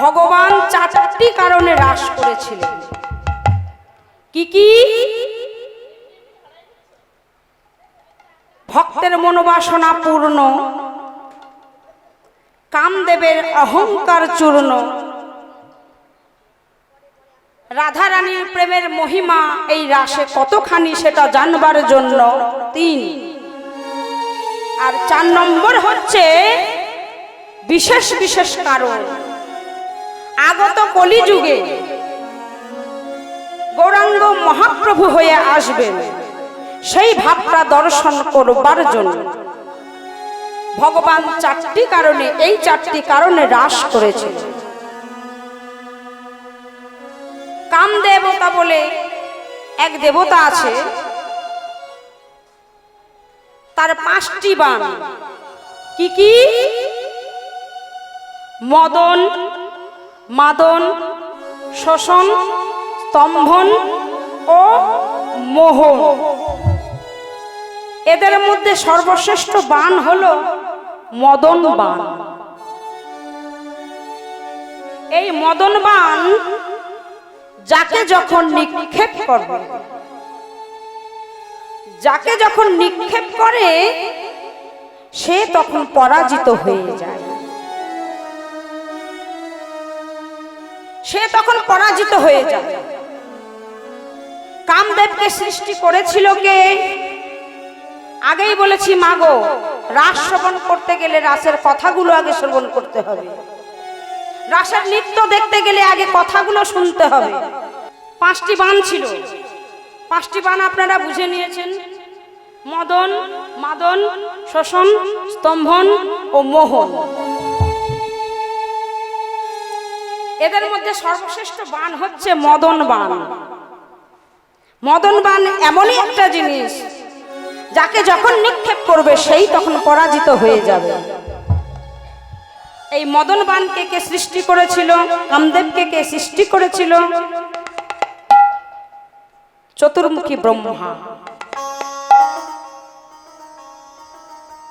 ভগবান চারটি কারণে হ্রাস করেছিলেন। কি কি? ভক্তের মনোবাসনা পূর্ণ, কামদেবের অহংকার চূর্ণ, রাধা রানীর প্রেমের মহিমা এই রাসে কতখানি সেটা জানবার জন্য 3। আর 4 নম্বর হচ্ছে বিশেষ বিশেষ কারণ। আগত কলিযুগে গৌরাঙ্গ মহাপ্রভু হয়ে আসবেন, সেই ভাবটা দর্শন করবার জন্য ভগবান 4টি কারণে, এই 4টি কারণে হ্রাস করেছে। কাম দেবতা বলে এক দেবতা আছে, তার 5টি বাণ। কি কি? মদন, মাদন, শোষণ, স্তম্ভন ও মোহন। এদের মধ্যে সর্বশ্রেষ্ঠ বাণ হলো মদন বাণ। এই মদন বাণ যাকে যখন নিক্ষেপ করবে, যাকে যখন নিক্ষেপ করে সে তখন পরাজিত হয়ে যায়, সে তখন পরাজিত হয়ে যায়। কামদেবকে সৃষ্টি করেছিল কে? আগেই বলেছি মাগো, রাস শ্রবণ করতে গেলে রাসের কথাগুলো আগে শ্রবণ করতে হবে, রাসের নৃত্য দেখতে গেলে আগে কথাগুলো শুনতে হবে। 5টি বাণ ছিল, 5টি বাণ আপনারা বুঝে নিয়েছেন। মদন, মাদন, শোষণ, স্তম্ভন ও মোহন। এদের মধ্যে সর্বশ্রেষ্ঠ বাণ হচ্ছে মদন বাণ। মদন বাণ এমনই একটা জিনিস, যাকে যখন নিক্ষেপ করবে সেই তখন পরাজিত হয়ে যাবে। এই মদন বাণকে কে সৃষ্টি করেছিল? কামদেবকে কে সৃষ্টি করেছিল? চতুর্মুখী ব্রহ্মা।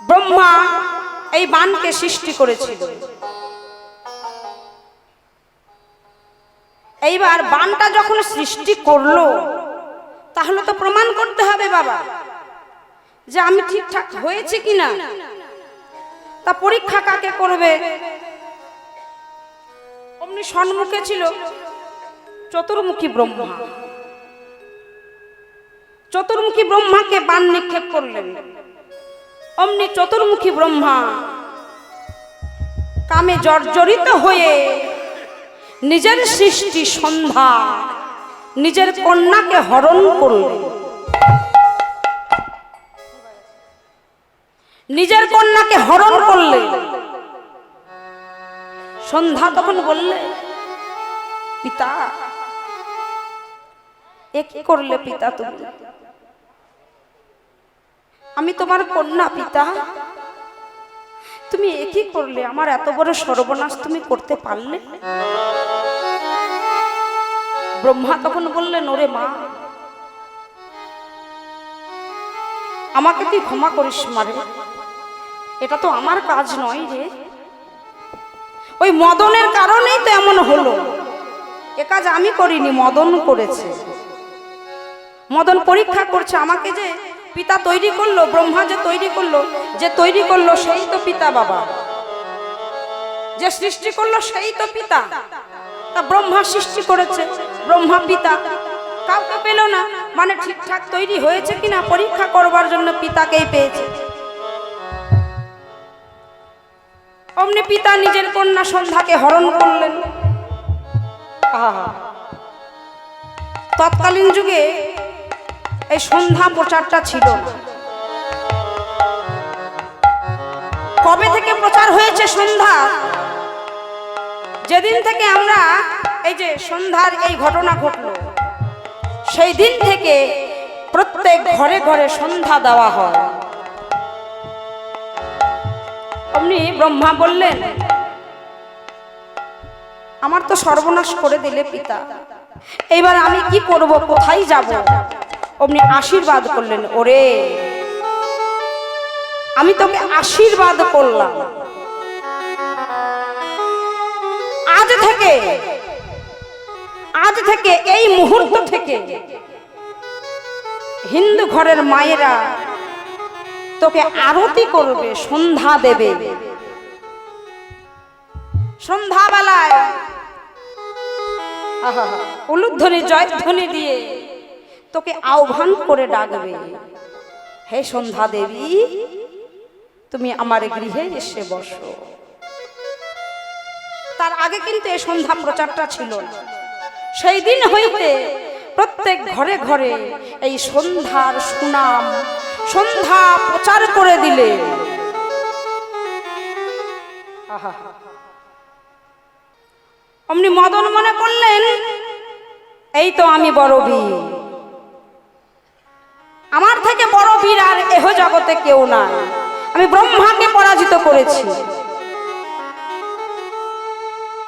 ব্রহ্মা এই বাণকে সৃষ্টি করেছিল। এইবার বাণটা যখন সৃষ্টি করলো, তাহলে তো প্রমাণ করতে হবে বাবা যে আমি ঠিকঠাক হয়েছে কিনা। তা পরীক্ষা কাকে করবে? অমনি সম্মুখে ছিল চতুর্মুখী ব্রহ্মা। চতুর্মুখী ব্রহ্মাকে বাণ নিক্ষেপ করলেন। অমনি চতুর্মুখী ব্রহ্মা কামে জর্জরিত হয়ে নিজের সৃষ্টি সন্ধ্যা, নিজের কন্যাকে হরণ করলেন। নিজের কন্যাকে হরণ করলেন। সন্ধ্যা তখন বললে, পিতা এ কি করলে পিতা? তুমি, আমি তোমার কন্যা পিতা, তুমি এ কি করলে? আমার এত বড় সর্বনাশ তুমি করতে পারলে? ব্রহ্মা তখন বললেন, ওরে মা, আমাকে তুই ক্ষমা করিস মারে, এটা তো আমার কাজ নয় রে। ওই মদনের কারণেই তো এমন হলো। এ কাজ আমি করিনি, মদন করেছে। মদন পরীক্ষা করছে আমাকে, যে পিতা তৈরি করলো, ব্রহ্মা যে তৈরি করলো, যে তৈরি করলো সেই তো পিতা বাবা, যে সৃষ্টি করলো সেই তো পিতা। তা ব্রহ্মা সৃষ্টি করেছে, ব্রহ্মা পিতা, কাউকে পেল না, মানে ঠিকঠাক তৈরি হয়েছে কিনা পরীক্ষা করবার জন্য পিতাকেই পেয়েছে। অমনি পিতা নিজের কন্যা সন্ধ্যাকে হরণ করলেন। তৎকালীন যুগে এই সন্ধ্যা প্রচারটা ছিল না। কবে থেকে প্রচার হয়েছে সন্ধ্যা? যেদিন থেকে আমরা এই যে সন্ধ্যার এই ঘটনা ঘটলো, সেই দিন থেকে প্রত্যেক ঘরে ঘরে সন্ধ্যা দেওয়া হয়। অমনি ব্রহ্মা বললেন, আমার তো সর্বনাশ করে দিলে পিতা, এইবার আমি কি করব, কোথায় যাব? অমনি আশীর্বাদ করলেন, ওরে আমি তোকে আশীর্বাদ করলাম, আজ আজ থেকে এই মুহূর্ত থেকে হিন্দু ঘরের মায়েরা তোকে আরতি করবে, সন্ধ্যা দেবে। সন্ধ্যাবেলায় উলুধ্বনি জয়ধ্বনি দিয়ে তোকে আহ্বান করে ডাকবে, হে সন্ধ্যা দেবী, তুমি আমার গৃহে এসে বসো। তার আগে কিন্তু এই সন্ধ্যা প্রচারটা ছিল না। সেই দিন হইতে প্রত্যেক ঘরে ঘরে এই সন্ধ্যার সুনাম, সন্ধ্যা প্রচার করে দিলে। অমনি মদন মনে করলেন, এই তো আমি বড় বীর, আমার থেকে বড় বীর আর এহ জগতে কেউ না। আমি ব্রহ্মাকে পরাজিত করেছি,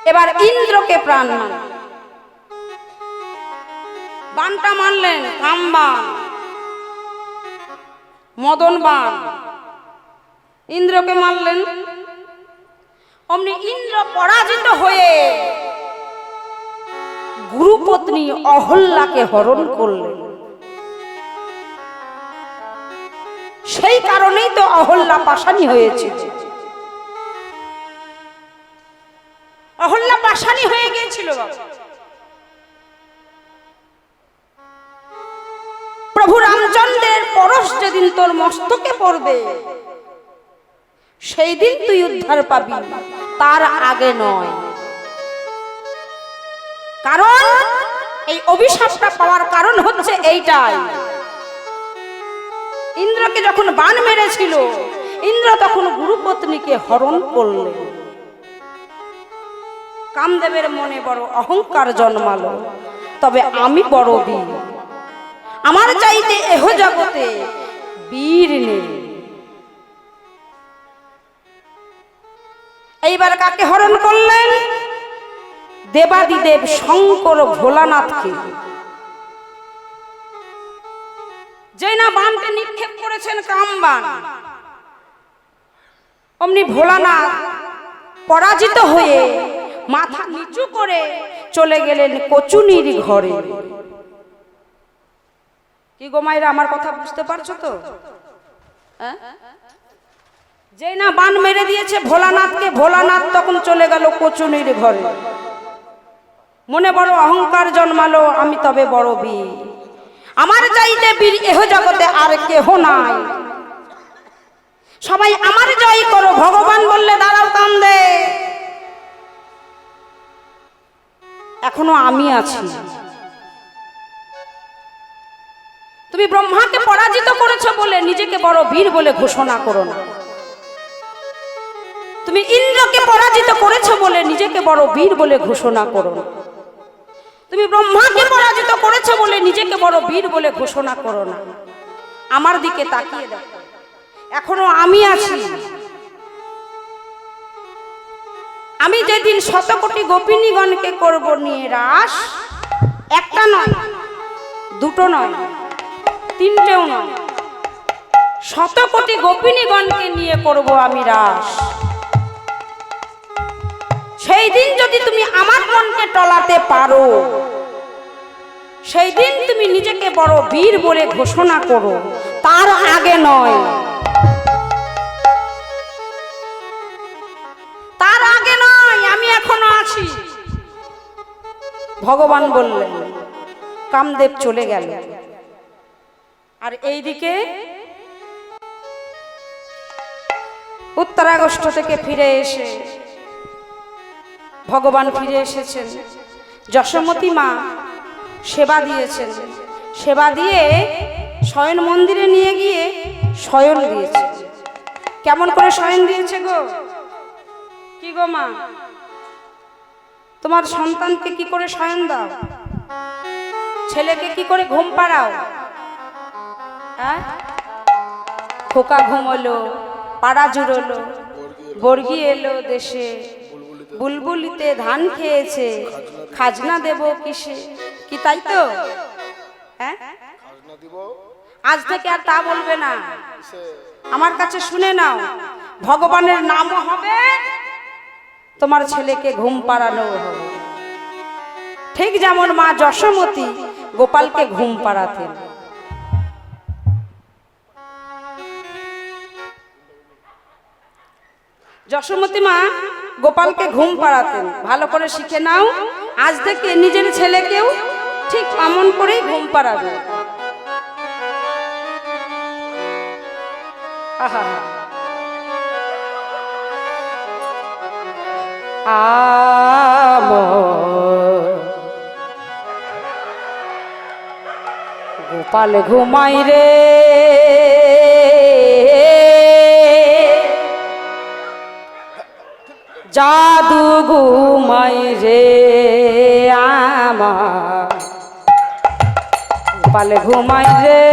এবার ইন্দ্রকে প্রাণ মান। বানটা মানলেন, কামবান, মদন বান। ইন্দ্রকে মানলেন। অমনি ইন্দ্র পরাজিত হয়ে গুরুপত্নী অহল্যাকে হরণ করলেন। সেই কারণেই তো অহল্যা পাশানি হয়েছে। অহল্যা পাশানি হয়ে গিয়েছিল বাবা। প্রভু রামচন্দ্রের পরশ যেদিন তোর মস্তকে পড়বে, সেই দিন তুই উদ্ধার পাবি, তার আগে নয়। কারণ এই অভিশাপটা পাওয়ার কারণ হচ্ছে এইটাই। ইন্দ্রকে যখন বান মেরেছিল, ইন্দ্র তখন গুরুপত্নীকে হরণ করলেন। কামদেবের মনে বড় অহংকার জন্মালো, তবে আমি বড় বীর, আমার চাইতে এহ জগতে বীর নেই। এইবার কাকে হরণ করলেন? দেবাদিদেব শঙ্কর ভোলানাথকে। যে না বানকে নিক্ষেপ করেছেন কামবান, অমনি ভোলানাথ পরাজিত হয়ে মাথা নিচু করে চলে গেলেন কচুনির ঘরে। কি গো মায়েরা, আমার কথা বুঝতে পারছো তো? যে না বান মেরে দিয়েছে ভোলানাথকে, ভোলানাথ তখন চলে গেল কচুনির ঘরে। মনে বড় অহংকার জন্মালো, আমি তবে বড় বীর, আমার চাইতে বীর এহ জগতে আর কেহ নাই। সবাই আমার জয় করো। ভগবান বললে, দাঁড়াও কান্দে, এখনো আমি আছি। তুমি ব্রহ্মাকে পরাজিত করেছো বলে নিজেকে বড় বীর বলে ঘোষণা করো না। তুমি ইন্দ্রকে পরাজিত করেছো বলে নিজেকে বড় বীর বলে ঘোষণা করো না। তুমি ব্রহ্মাকে পরাজিত করেছো বলে নিজেকে বড় বীর বলে ঘোষণা করো না। আমার দিকে তাকিয়ে দেখো, এখনো আমি আছি। আমি যেদিন শতকোটি গোপিনীগণকে করব নিয়ে রাস, একটা নয়, দুটো নয়, তিনটেও নয়, শতকোটি গোপিনীগণকে নিয়ে করব আমি রাস। সেই দিন যদি তুমি আমার মনকে টলাতে পারো, সেই দিন তুমি নিজেকে বড় বীর বলে ঘোষণা করো, তার আগে নয়। তার আগে নয়, আমি এখনো আছি। ভগবান বললেন। কামদেব চলে গেল। আর এইদিকে উত্তরাগস্ত থেকে ফিরে এসে ভগবান ফিরে এসেছেন। যশোমতী মা সেবা দিয়েছেন, সেবা দিয়ে শয়ন মন্দিরে নিয়ে গিয়ে শয়ন দিয়েছে। কেমন করে শয়ন দিয়েছে গো? কি গো মা, তোমার সন্তানকে কি করে শয়ন দাও? ছেলেকে কি করে ঘুম পাড়াও? হ্যাঁ, খোকা ঘুমলো, পাড়া জুড়লো, বর্গি এলো দেশে, বুলবুলিতে ধান খেয়েছে, খাজনা দেব কিসে? কি তাই তো? হ্যাঁ, আজ থেকে আর তা বলবে না। আমার কাছে শুনে নাও, ভগবানের নামও হবে, তোমার ছেলেকে ঘুম পাড়ানো হবে। ঠিক যেমন মা যশোমতী গোপালকে ঘুম পাড়াতেন। যশোমতী মা গোপালকে ঘুম পাড়াতেন। ভালো করে শিখে নাও, আজ থেকে নিজের ছেলেকেও ঠিক এমন করেই ঘুম পাড়াবে। আহা গোপাল ঘুমাই রে জাদু ঘুমাই রে আমার গোপাল ঘুমাই রে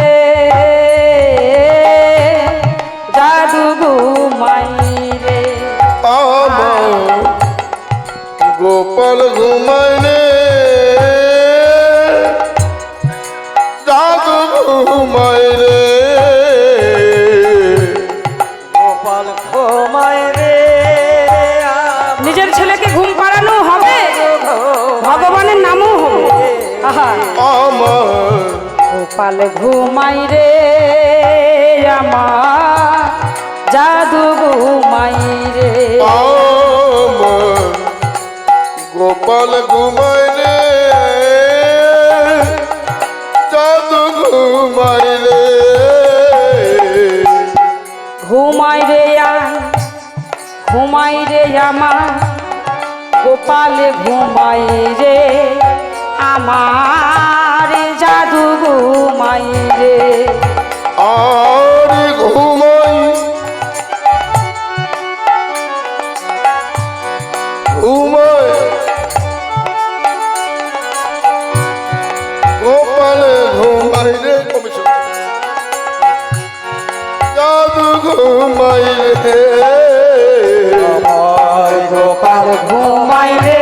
জাদু ঘুমাই রে গোপাল ঘুমাই রে জাদু ঘুমাই রে গোপাল ঘুমাই রে। নিজের ছেলেকে ঘুম পাড়ানো হবে, ভগবানের নামও হবে। আহা আমার গোপাল ঘুমাই রে আমার জাদু ঘুমাই রে আমার গোপাল ঘুমাই রে জাদু ঘুমাই রে ঘুমাই রে ঘুমাই রে আমার গোপাল ঘুমাই রে আমার জাদু ঘুমাই রে আর ঘুমাই ঘুমাই গোপাল ঘুমাই রে জাদু ঘুমাই রে আমার গোপাল ঘুমাই রে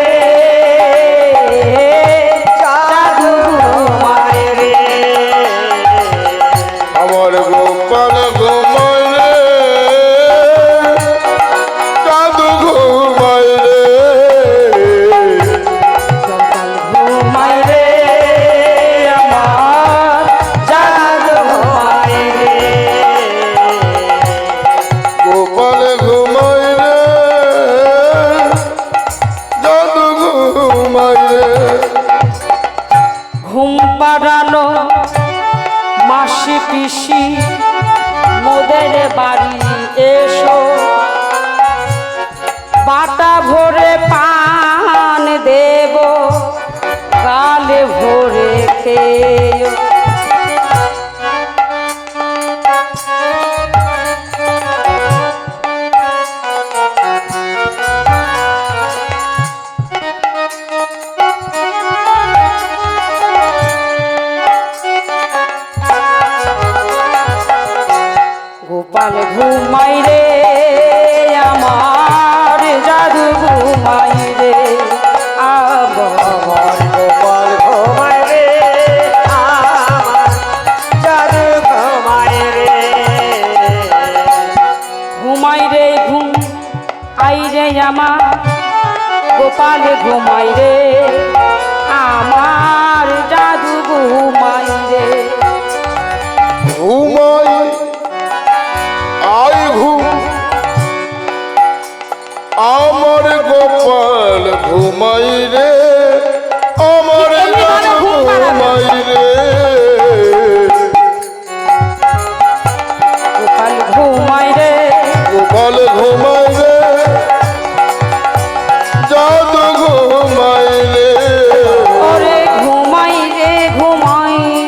জাদু ঘুমাই রে আমার গোপাল ঘুমাই রে জাদু ঘুমাই রে গোপাল ঘুমাই রে আমার জাদু ঘুমাই রে গোপাল ঘুমাই রে জাদু ঘুমাই রে ঘুম পাড়ানো মাসি পিসি মোদের বাড়ি এসো বাটা ভরে পান দেব গালে ভরে খেয়েও গোপাল ঘুমাই রে আমার জাদু ঘুমাই রে আবার গোপাল ঘুমাই রে আমার জাদু ঘুমাই রে। ঘুমাই রে ঘুম আই রে আমার গোপাল ঘুমাই রে আমার জাদু ঘুমাই রে ঘুমাই আই ঘুম আমার গোপাল ঘুমাই রে আমার জাদু ঘুমাই রে গোপাল ঘুমাই রে গোপাল ঘুমাই রে জাদু ঘুমাই রে ওরে ঘুমাই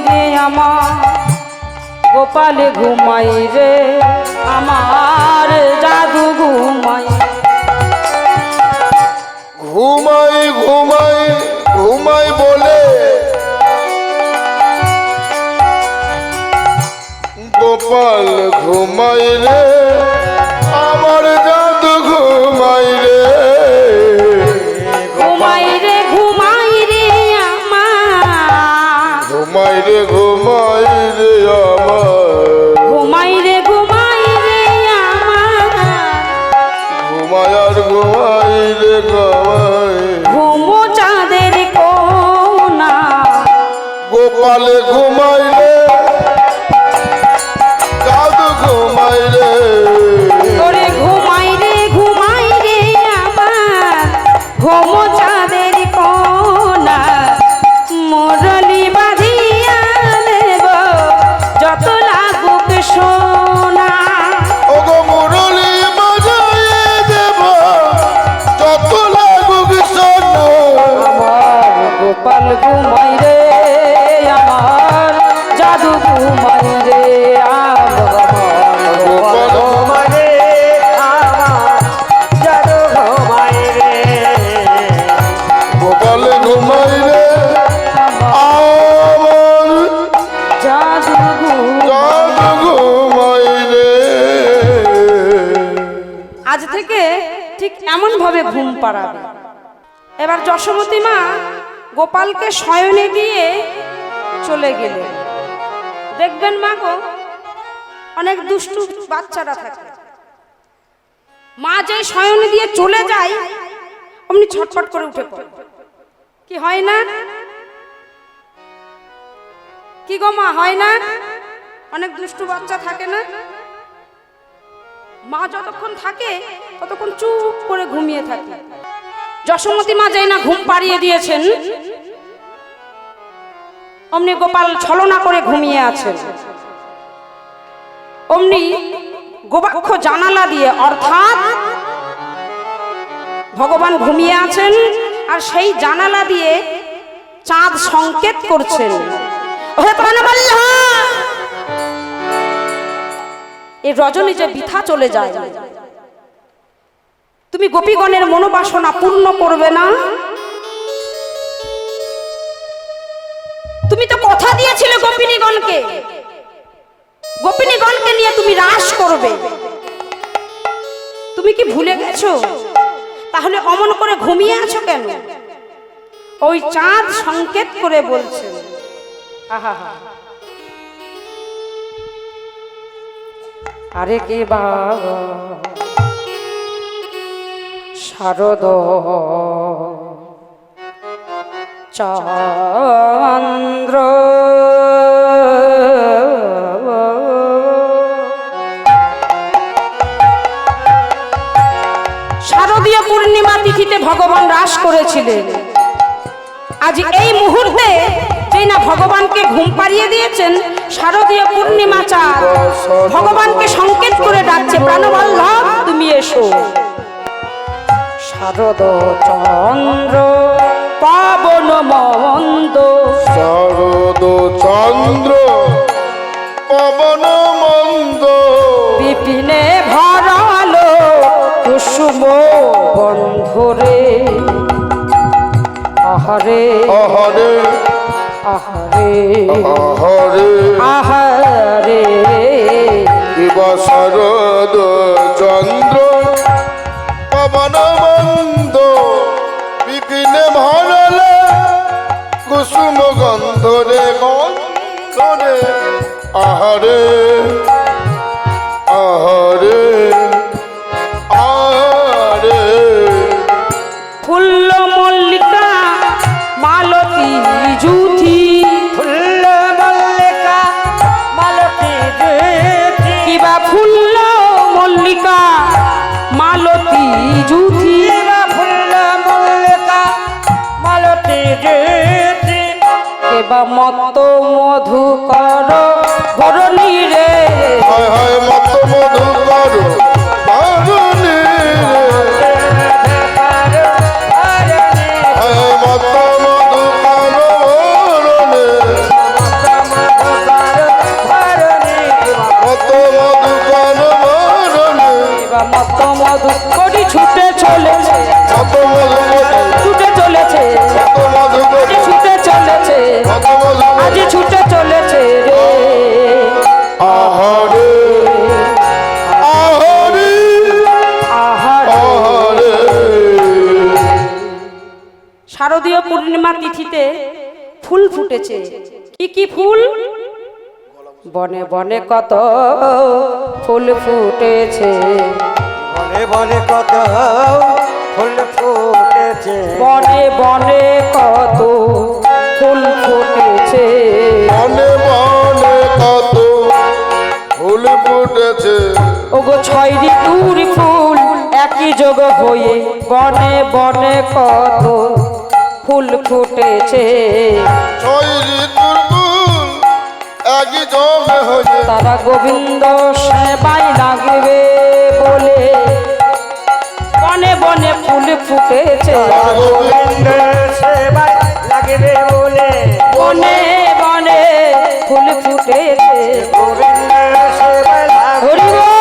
রে আমার গোপাল ঘুমাই রে আমার জাদু ঘুমাই ঘুমাই ঘুমাই ঘুমাই বলে গোপাল ঘুমাই রে আমার জাদু ঘুমাই রে ঘুমাই রে আমার ঘুমাই রে ঘুমাই রে আমার ঘুমাই রে আমার ঘুমাই আর ঘুমাই রে গোপালে ঘুমাইলে জাদু ঘুমাইলে ওরে ঘুমাই রে আমার ঘুম চাঁদের কোনা মুরলি বাজিয়া দেব যত লাগুক সোনা ওগো মুরলি বাজাইয়ে দেব যত লাগুক সোনা আমার গোপাল ঘুমাই রে আমার জাদু ঘুমাই রে আমার গোপাল ঘুমাই রে আমার জাদু ঘুমাই রে গোপালে ঘুমাইলে আমার জাদু জাদু ঘুমাইলে আজ থেকে ঠিক এমন ভাবে ঘুম পাড়াবে। এবার যশোমতী মা গোপালকে শয়নে দিয়ে চলে গেলেন। দেখবেন মা গো, অনেক দুষ্টু বাচ্চারা থাকে, মা যে শয়নে দিয়ে চলে যায় অমনি ছটফট করে উঠে পড়ে। কি হয় না? কি গো মা, হয় না? অনেক দুষ্টু বাচ্চা থাকে না? মা যতক্ষণ থাকে ততক্ষণ চুপ করে ঘুমিয়ে থাকে। যশোমতী মা যেই না ঘুম পাড়িয়ে দিয়েছেন অমনি গোপাল ছলনা করে ঘুমিয়ে আছেন। অমনি গোবাক্ষ জানালা দিয়ে, অর্থাৎ ভগবান ঘুমিয়ে আছেন আর সেই জানালা দিয়ে চাঁদ সংকেত করছেন, ওহে প্রাণবল্লভ, এই রজনী যে বৃথা চলে যায়, তুমি গোপীগণের মনোবাসনা পূর্ণ করবে না? তুমি তো কথা দিয়েছিলে গোপিনীগণকে, গোপিনীগণকে নিয়ে তুমি রাস করবে, তুমি কি ভুলে গেছো? তাহলে অমন করে ঘুমিয়ে আছো কেন? ওই চাঁদ সংকেত করে বলছে, আহা, আরে কে বাবা শারদ চন্দ্র শারদীয় পূর্ণিমা তিথিতে ভগবান রাস করেছিলেন। আজ এই মুহূর্তে যেই না ভগবানকে ঘুম পাড়িয়ে দিয়েছেন, শারদীয় পূর্ণিমা চাঁদ ভগবানকে সংকেত করে ডাকছে, প্রাণবল্লভ তুমি এসো। শারদ চন্দ্র পাবন মন্দ, শারদ চন্দ্র পবন মন্দ বিপিনে ভরালো কুসুম বন্ধরে, আহারে আহারে আহারে আহারে আহারে কিবা শারদ চন্দ্র পবন মন্দ বিপিনে ভরালে কুসুম গন্ধরে গন্ধরে আহারে আহারে আহারে ফুল্ল মল্লিকা মালতী জুথি, ফুল্ল মল্লিকা মালতী জুথি, কিবা ফুল্ল মল্লিকা মালতী জুথি, কিবা ফুল্ল মল্লিকা মালতী জুথি, কেবা মত মধুকর বরণী রে, হায় হায় মত মধুকর বারুণী রে হায় মত মধুকর বারুণী মত মধুকর বারুণী কেবা মত মধু করি ছুটে চলেছে, মত মধুকর ছুটে চলেছে, মত মধুকর আজ ছুটে চলেছে, মত মধুকর আজ ছুটে চলেছে রে, আহারে আহারে আহারে। আহারে শারদীয় পূর্ণিমা তিথিতে ফুল ফুটেছে। কি কি ফুল? বনে বনে কত ফুল ফুটেছে, বনে বনে কত ফুল ফুটেছে, বনে বনে কত ফুল ফুটেছে, ওগো ছয় ঋতুর ফুল একই যোগ হয়ে বনে বনে কত ফুল ফুটেছে। ছয় ঋতুর ফুল একই জমে হয়ে তারা গোবিন্দ সেবায় লাগবে বলে বনে বনে ফুল ফুটেছে। গোবিন্দ সেবায় লাগবে বলে বনে বনে ফুল ফুটেছে। গোবিন্দ সেবায় হরি বল।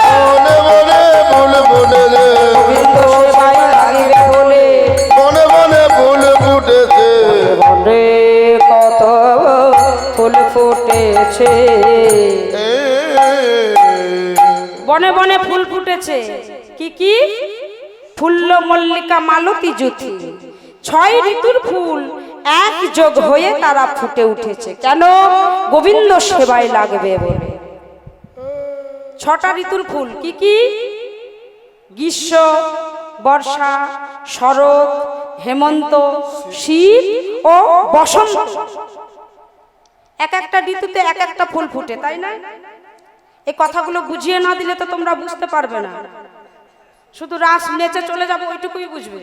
বনে বনে ফুল ফুটে রে, গোবিন্দ সেবায় লাগবে বলে বনে বনে ফুল ফুটেছে। বনে কত ফুল ফুটেছে। এ, বনে বনে ফুল ফুটেছে। কি কি? ফুল্ল মল্লিকা মালতী জ্যোতি। ছয় ঋতুর ফুল এক যোগ হয়ে তারা ফুটে উঠেছে। কেন? গোবিন্দ সেবায় লাগবে বলে। ছটা ঋতুর ফুল কি কি? গ্রীষ্ম, বর্ষা, শরৎ, হেমন্ত, শীত ও বসন্ত। এক একটা ঋতুতে এক একটা ফুল ফুটে, তাই না? এই কথাগুলো বুঝিয়ে না দিলে তো তোমরা বুঝতে পারবে না। শুধু রাস নেচে চলে যাবো ওইটুকুই বুঝবে।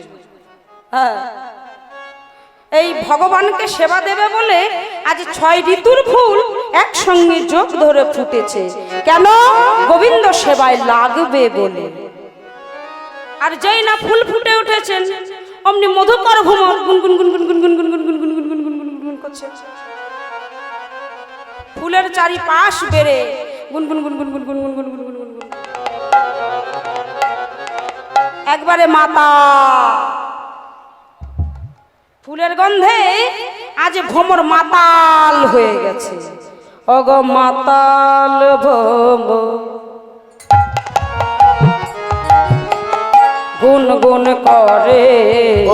হ্যাঁ, এই ভগবানকে সেবা দেবে বলে আজ ছয় ঋতুর ফুল একসঙ্গে যোগ ধরে ফুটেছে। কেন? গোবিন্দ সেবায় লাগবে বলে। আর যেই না ফুল ফুটে উঠেছেন অমনি মধুকর ভ্রমর গুনগুন গুনগুন গুনগুন গুনগুন গুনগুন গুনগুন গুনগুন গুনগুন করছে। ফুলের চারিপাশ বেড়ে গুনগুন গুনগুন গুনগুন গুনগুন গুনগুন গুনগুন একবারে মাতা। ফুলের গন্ধে আজ ভ্রমর মাতাল হয়ে গেছে। অগ মাতাল ভ্রমর গুনগুন করে।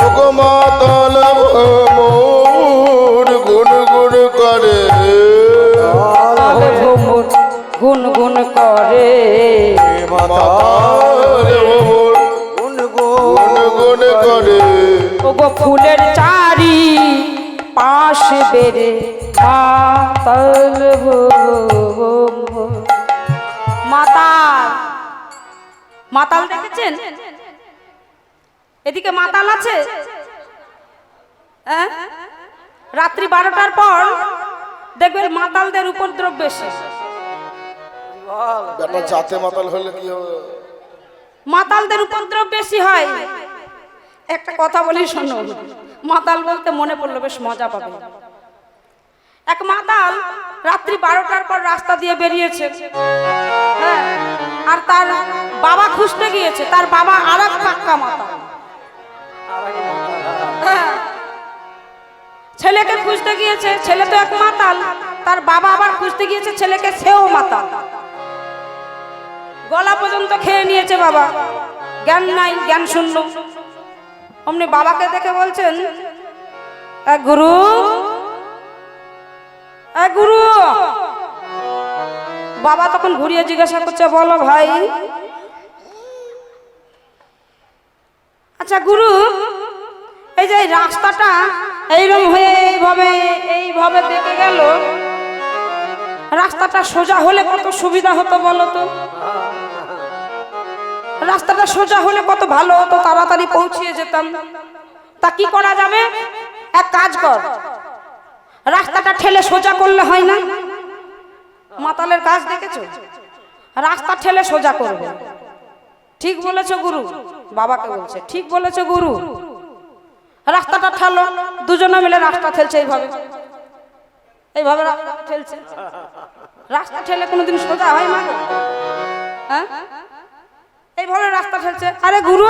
ওগো মাতাল ভ্রমর গুনগুন করে। মাতাল ভ্রমর গুনগুন করে। মাতাল ভ্রমর গুনগুন করে। ওগো ফুলের চারি পাশ বেড়ে মাতাল ভ্রমর। মাতাল মাতাল দেখেছেন? এদিকে মাতাল আছে। হ্যাঁ, রাত্রি 12টার পর দেখবেন মাতালদের উপদ্রব বেশি। বেটা জাতে মাতাল হলে কি হবে? মাতালদের উপদ্রব বেশি হয়। একটা কথা বলি শোনো, মাতাল বলতে মনে পড়লো, বেশ মজা পাবে। এক মাতাল রাত্রি 12টার পর রাস্তা দিয়ে বেরিয়েছে। হ্যাঁ, আর তার বাবা খুঁজতে গিয়েছে। তার বাবা আর এক পাক্কা মাতাল। হ্যাঁ, ছেলেকে খুঁজতে গিয়েছে। ছেলে তো এক মাতাল, তার বাবা আবার খুঁজতে গিয়েছে ছেলেকে, সেও মাতাল। গলা পর্যন্ত খেয়ে নিয়েছে বাবা, জ্ঞান নাই, জ্ঞান শূন্য। অমনি বাবাকে দেখে বলছেন, গুরু গুরু। বাবা তখন ঘুরিয়ে জিজ্ঞাসা করছে, বলো ভাই। আচ্ছা গুরু, এই যে রাস্তাটা এইরকম হয়ে এইভাবে এইভাবে বেঁকে গেল, রাস্তাটা সোজা হলে কত সুবিধা হতো বলো তো। রাস্তাটা সোজা হলে কত ভালো হতো, তাড়াতাড়ি পৌঁছিয়ে যেতাম। তা কি করা যাবে? এক কাজ কর, রাস্তাটা ঠেলে সোজা করলে হয় না? মাতালের কাজ দেখেছো? রাস্তা ঠেলে সোজা করবে। ঠিক বলেছো গুরু। বাবাকে বলছে, ঠিক বলেছো গুরু। রাস্তাটা ঠেলো। দুজনে মিলে রাস্তা ঠেলছে এইভাবে এইভাবে রাস্তা ঠেলছে। রাস্তা ঠেলে কোনোদিন সোজা হয় মা? হ্যাঁ, এইভাবে রাস্তা ঠেলছে। আরে গুরু,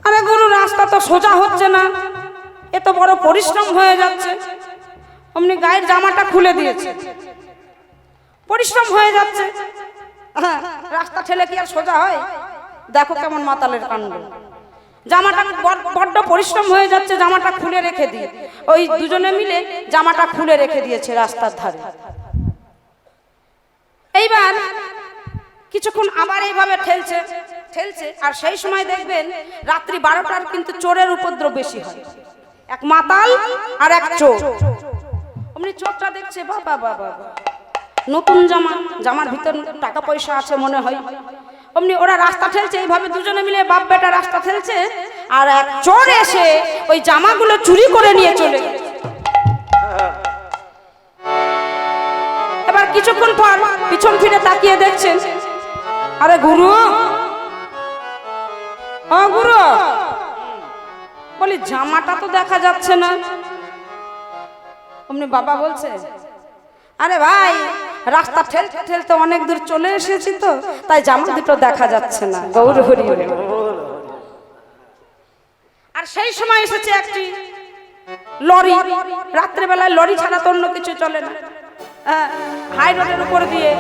আরে গুরু, রাস্তা তো সোজা হচ্ছে না, এত বড় পরিশ্রম হয়ে যাচ্ছে। অমনি গায়ের জামাটা খুলে দিয়েছে, পরিশ্রম হয়ে যাচ্ছে। হ্যাঁ, রাস্তা ঠেলে কি আর সোজা হয়? দেখো কেমন মাতালের কাণ্ড। জামাটা বড্ড পরিশ্রম হয়ে যাচ্ছে, জামাটা খুলে রেখে দিয়ে ওই দুজনে মিলে জামাটা খুলে রেখে দিয়েছে রাস্তার ধারে। এইবার কিছুক্ষণ আবার এইভাবে ঠেলছে ঠেলছে। আর সেই সময় দেখবেন রাত্রি 12টার কিন্তু চোরের উপদ্রব বেশি হয়। এক মাতাল আর এক চোর। অমনি চোরটা দেখছে, বাবা বাবা, নতুন জামা, জামার ভিতর টাকা পয়সা আছে মনে হয়। অমনি ওরা রাস্তা ঠেলছে, এইভাবে দুজনে মিলে বাপ বেটা রাস্তা ঠেলছে, আর এক চোর এসে ওই জামাগুলো চুরি করে নিয়ে চলে গেছে। এবার কিছুক্ষণ পর পিছন ফিরে তাকিয়ে দেখছেন, আরে গুরু, ও গুরু, বলি জামাটা তো দেখা যাচ্ছে না। অমনি বাবা বলছে, আরে ভাই, রাস্তা ঠেলতে ঠেলতে অনেক দূর চলে এসেছি তো, তাই জামা দুটো দেখা যাচ্ছে না। গৌর হরি হরি। আর সেই সময় এসেছে একটি লরি। রাত্রেবেলায় লরি ছাড়া তো অন্য কিছু চলে না। হাই রোডের উপর দিয়ে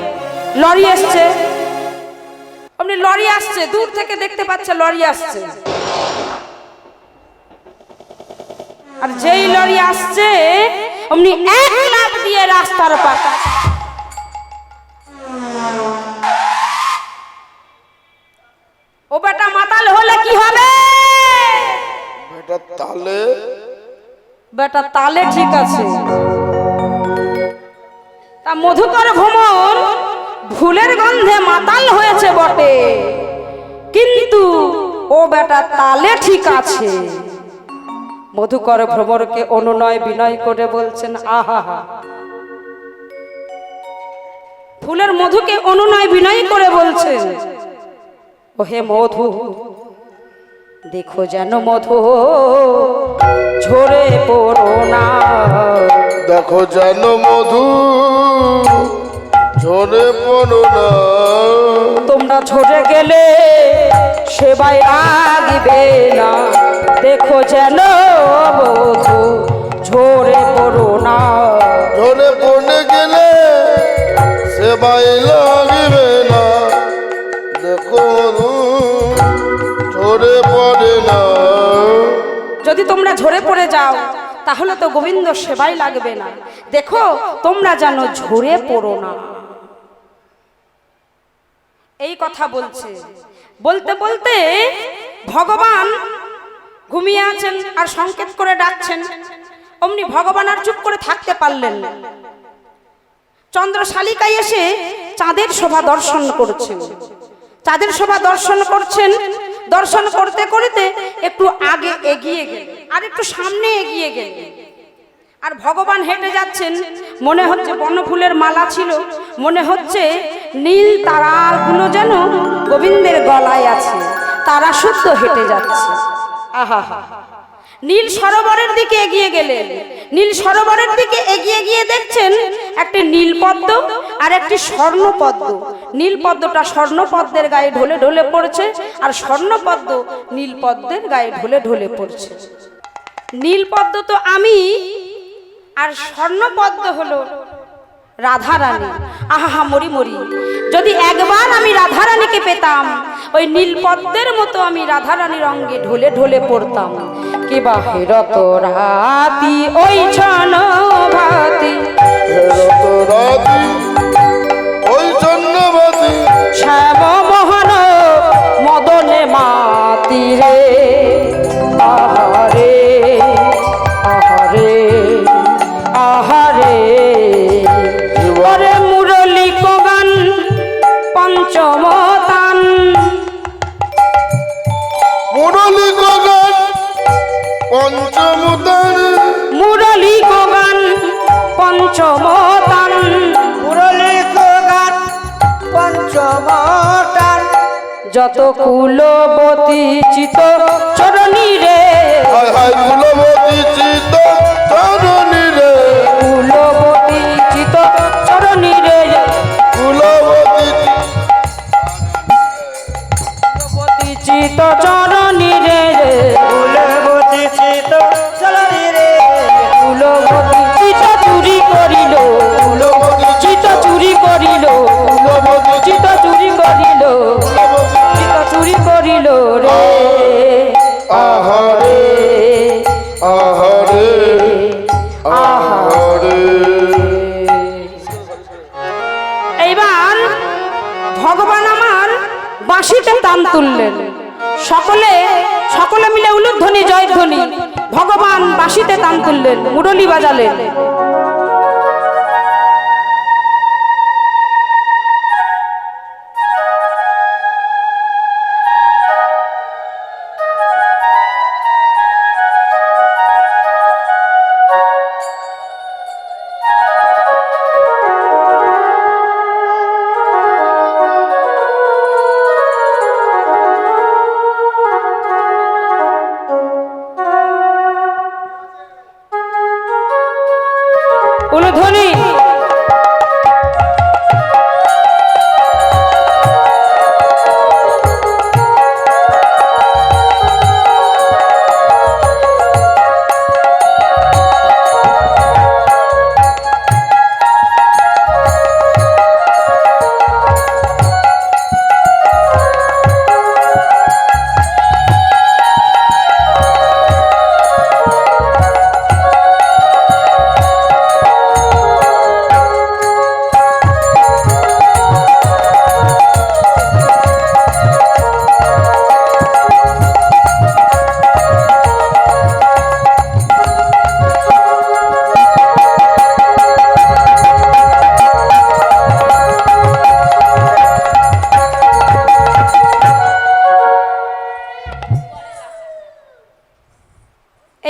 লরি আসছে। অমনি লরি আসছে, দূর থেকে দেখতে পাচ্ছে লরি আসছে। আর যেই লরি আসছে অমনি এক লাফ দিয়ে রাস্তার পাশে। ও বেটা মাতাল হলে কি হবে? বেটা তালে, বেটা তালে ঠিক আছে, তা মধুকর ভ্রমর ভুলের গন্ধে মাতাল হয়েছে বটে, কিন্তু ও বেটা তালে ঠিক আছে। মধুকর ভ্রমরকে অনুনয় বিনয় করে বলছেন, আহা হা, ফুলের মধুকে অনুনয় বিনয় করে বলছেন, ও হে মধু, দেখো যেন মধু ঝরে পড়ো না। দেখো যেন মধু ঝরে পড়ো না। তোমরা ঝরে গেলে সেবায় লাগিবে না। দেখো যেন মধু ঝরে পড়ো না। ঝরে পড়ে গেলে সেবাই লাগিবে না। দেখো মধু ঝরে পড়ে না। যদি তোমরা ঝরে পড়ে যাও তাহলে তো গোবিন্দ সেবাই লাগবে না। দেখো তোমরা যেন ঝরে পড়ো না। এই কথা বলছে। বলতে বলতে ভগবান ঘুমিয়ে আছেন আর সংকেত করে ডাকছেন। অমনি ভগবান আর চুপ করে থাকতে পারলেন না। চন্দ্রশালিকায় এসে চাঁদের শোভা দর্শন করছেন। চাঁদের শোভা দর্শন করছেন। দর্শন করতে করতে একটু আগে এগিয়ে গেলেন, আর একটু সামনে এগিয়ে গেলেন। আর ভগবান হেঁটে যাচ্ছেন, মনে হচ্ছে বনফুলের মালা ছিল, মনে হচ্ছে নীল তারাগুলো যেন গোবিন্দের গলায় আছে, তারা শুদ্ধ হেঁটে যাচ্ছে। আহা, নীল সরোবরের দিকে এগিয়ে গেলেন। নীল সরোবরের দিকে এগিয়ে গিয়ে দেখছেন একটি নীল পদ্ম আর একটি স্বর্ণ পদ্ম। নীল পদ্মটা স্বর্ণ পদ্মের গায়ে ঢলে ঢলে পড়ছে, আর স্বর্ণ পদ্ম নীল পদ্মের গায়ে ঢলে ঢলে পড়ছে। নীল পদ্ম তো আমি, আর স্বর্ণ পদ্ম হলো রাধা রানী। আহা মরি মরি, যদি একবার আমি রাধা রানীকে পেতাম, ওই নীল পদ্মের মতো আমি রাধা রানীর অঙ্গে ঢলে ঢলে পড়তাম। কে বা হেরত রাতি ওই ছন ভাতি, হেরত রাতি ওই ছন্নবাতি, শ্যাম মোহন মদনে মাতি রে। আহারে আহারে আহারে, ওরে মুরলী গান পঞ্চম তান। মুরলী গান পঞ্চম তান, মুরলী গান পঞ্চম তান। মুরলী গান পঞ্চম টান। যত কুলবতী চিত চরণী রে, হায় হায় কুলবতী চিত চরণী রে, কুলবতী চিত চরণী রে, কুলবতী চিত চরণী রে, কুলবতী চিত চরণী রে। কুলবতী চিত চুরি করিল, চিত চুরি করিল, চিত চুরি করিল, চিত চুরি করিল রে। আহারে আহারে আহারে। এইবার ভগবান আমার বাঁশিতে তান তুললেন। সকলে সকলে মিলে উলুধ্বনি জয়ধ্বনি। ভগবান বাঁশিতে তান তুললেন, মুরলী বাজালেন। উলুধ্বনি।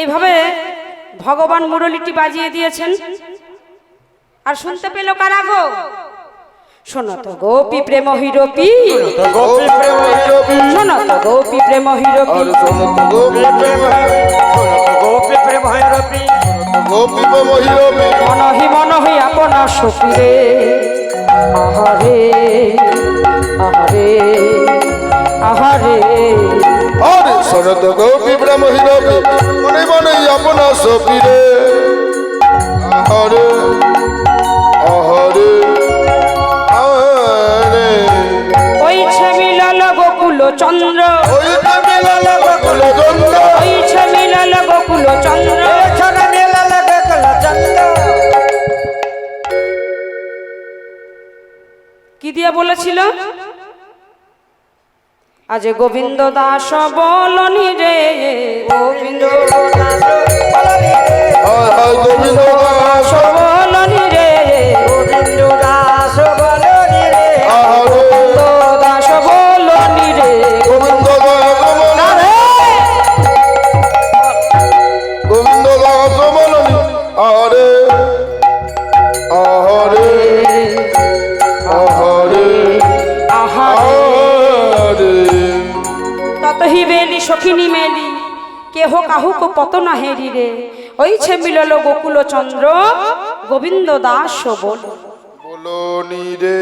এইভাবে ভগবান মুরলিটি বাজিয়ে দিয়েছেন। আর শুনতে পেল কারা গো? শোনো তো গোপী প্রেম হিরোপি, গোপী প্রেম হিরবি শোনো তো গোপী প্রেম হিরোপি, আর শোনত গোপী প্রেম গোপী প্রেম হৈরবি গোপী প্রেম হিরবি মনহি আপনা সপিরে। আহারে আহারে আহারে আর শোনত গোপী প্রেম হিরবি মনে মনে আপনা সপিরে। আহারে আহারে আহারে ওই মিলল গোকুল চন্দ্র, ওই মিলল গোকুল চন্দ্র ওই মিলল গোকুল চন্দ্র। ছড়া মেলা লাগে কলা চন্দ্র। কি দিয়ে বলেছিল? আজ গোবিন্দ দাস বলনি রে, গোবিন্দ দাস বলনি রে, হায় হায় গোবিন্দ দাস বলনি রে, গোবিন্দ দাস বলনি রে, আহারে গোবিন্দ দাস বলনি রে। গোবিন্দ দাস বলনি গোবিন্দ দাস বলনি আহারে আহারে আহারে আহারে আহারে ততহি বেলি সখিনী মেলি, কেহ কাহুক পত না হেরি রে। হইছে মিলল গোকুল চন্দ্র, গোবিন্দ দাস বল। বলনি রে।